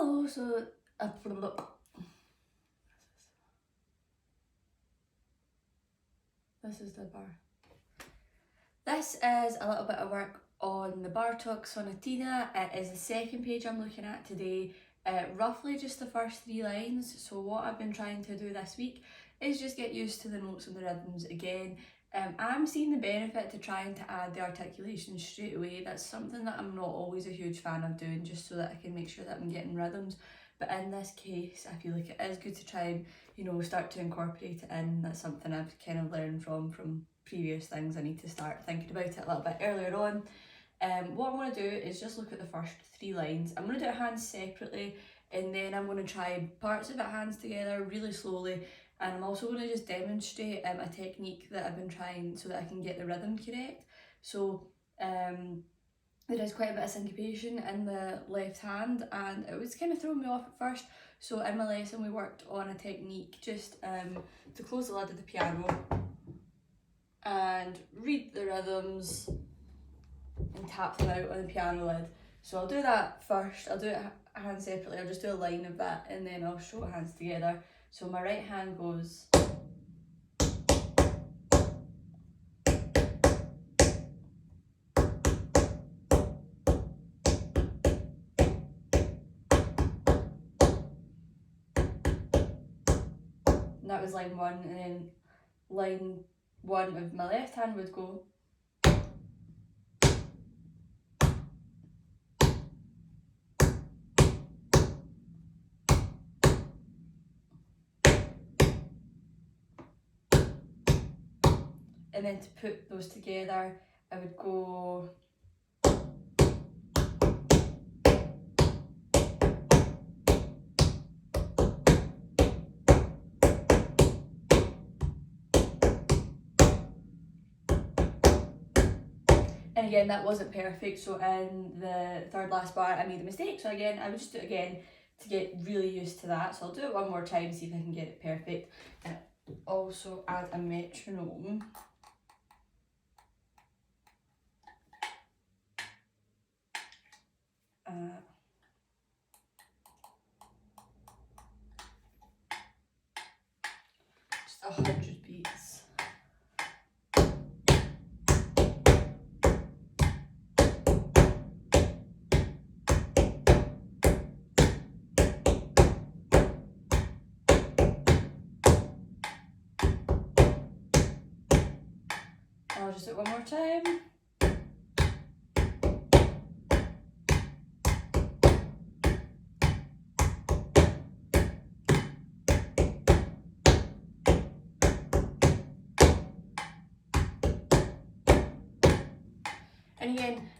Hello, so this is the bar. This is a little bit of work on the Bartok Sonatina. It is the second page I'm looking at today, roughly just the first 3 lines. So what I've been trying to do this week is just get used to the notes and the rhythms again. I'm seeing the benefit to trying to add the articulation straight away. That's something that I'm not always a huge fan of doing, just so that I can make sure that I'm getting rhythms. But in this case, I feel like it is good to try and, start to incorporate it in. That's something I've kind of learned from previous things. I need to start thinking about it a little bit earlier on. What I'm going to do is just look at the first 3 lines. I'm going to do it hands separately, and then I'm going to try parts of it hands together really slowly. And I'm also going to just demonstrate a technique that I've been trying so that I can get the rhythm correct. So there is quite a bit of syncopation in the left hand, and it was kind of throwing me off at first. So in my lesson we worked on a technique just to close the lid of the piano and read the rhythms and tap them out on the piano lid. So I'll do that first. I'll do it hands separately. I'll just do a line of that, and then I'll show hands together. So my right hand goes, and that was line 1, and then line 1 of my left hand would go. And then to put those together, I would go. And again, that wasn't perfect, so in the third last bar I made a mistake, so again I would just do it again to get really used to that. So I'll do it one more time, see if I can get it perfect, and also add a metronome. Just 100 beats. I'll just do it one more time. And again,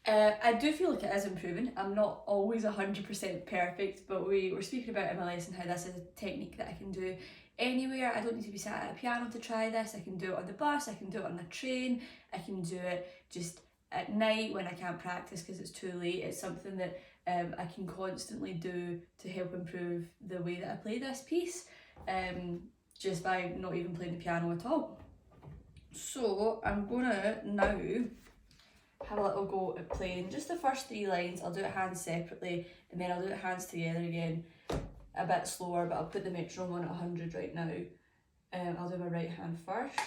I do feel like it is improving. I'm not always 100% perfect, but we were speaking about in my lesson how this is a technique that I can do anywhere. I don't need to be sat at a piano to try this. I can do it on the bus, I can do it on the train, I can do it just at night when I can't practice because it's too late. It's something that I can constantly do to help improve the way that I play this piece, just by not even playing the piano at all. So I'm gonna now have a little go at playing just the first 3 lines. I'll do it hands separately, and then I'll do it hands together again, a bit slower, but I'll put the metronome on at 100 right now. I'll do my right hand first.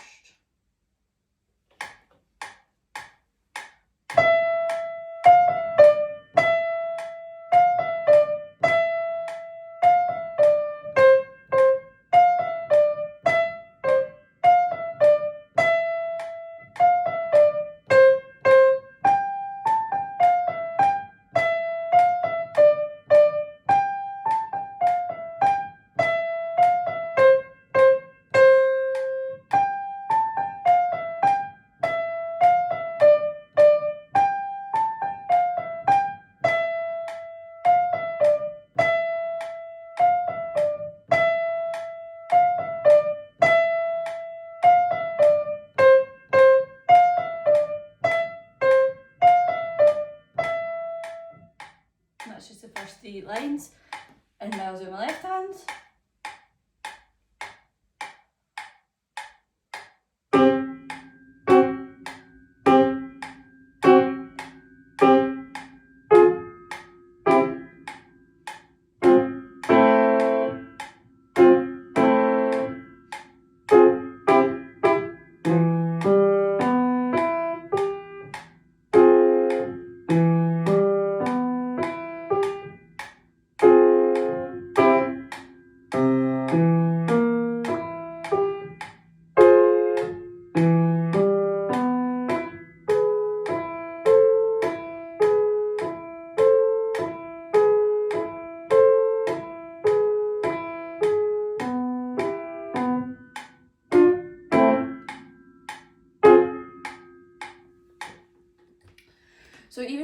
That's just the first 3 lines, and now I'll do my left hand.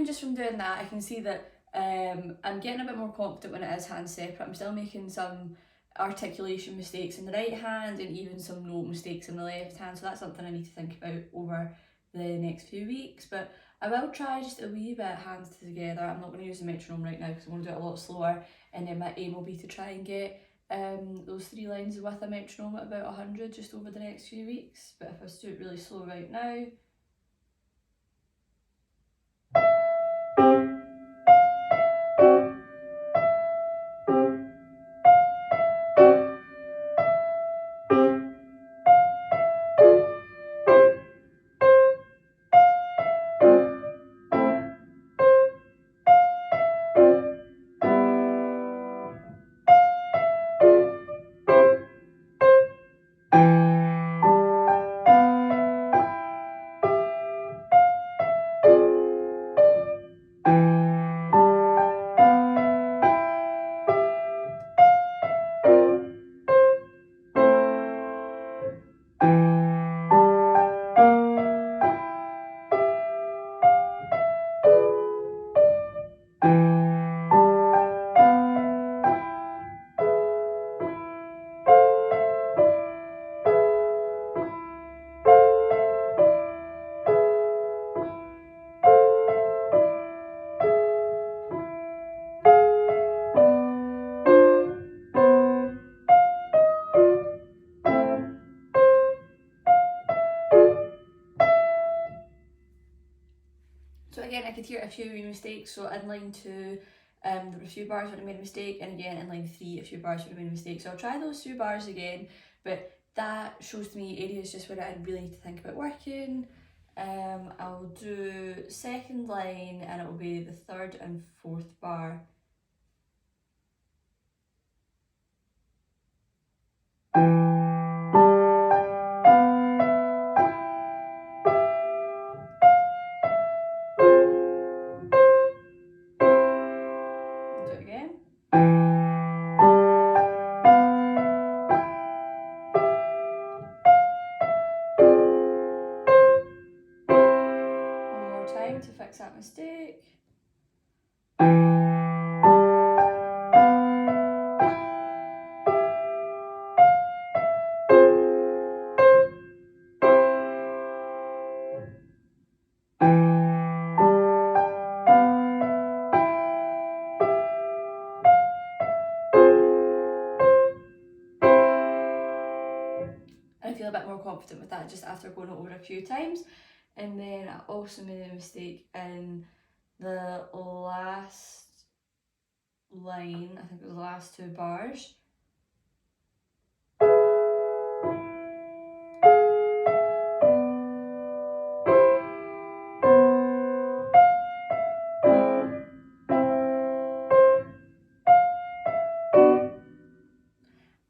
just from doing that, I can see that I'm getting a bit more confident when it is hand separate. I'm still making some articulation mistakes in the right hand and even some note mistakes in the left hand, so that's something I need to think about over the next few weeks. But I will try just a wee bit hands together. I'm not going to use the metronome right now because I want to do it a lot slower, and then my aim will be to try and get those 3 lines with a metronome at about 100 just over the next few weeks. But if I do it really slow right now. So again, I could hear a few wee mistakes. So in line 2, there were a few bars where I made a mistake, and again in line 3, a few bars where I made a mistake. So I'll try those 2 bars again, but that shows to me areas just where I really need to think about working. I'll do second line, and it will be the 3rd and 4th bar. Do it again. One more time to fix that mistake. I feel a bit more confident with that just after going over a few times. And then I also made a mistake in the last line, I think it was the last 2 bars.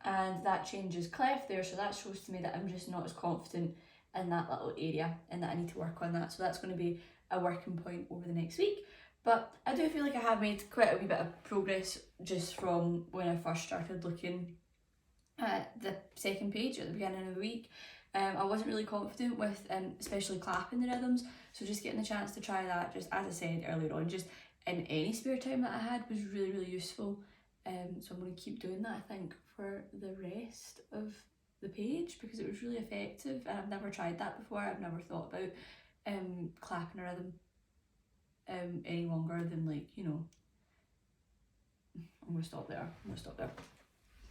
And that changes clef there, so that shows to me that I'm just not as confident in that little area and that I need to work on that. So that's going to be a working point over the next week. But I do feel like I have made quite a wee bit of progress just from when I first started looking at the second page at the beginning of the week. I wasn't really confident with especially clapping the rhythms, so just getting the chance to try that, just as I said earlier on, just in any spare time that I had, was really, really useful. So I'm going to keep doing that, I think, for the rest of the page, because it was really effective, and I've never tried that before. I've never thought about clapping a rhythm any longer than, like, you know, I'm going to stop there.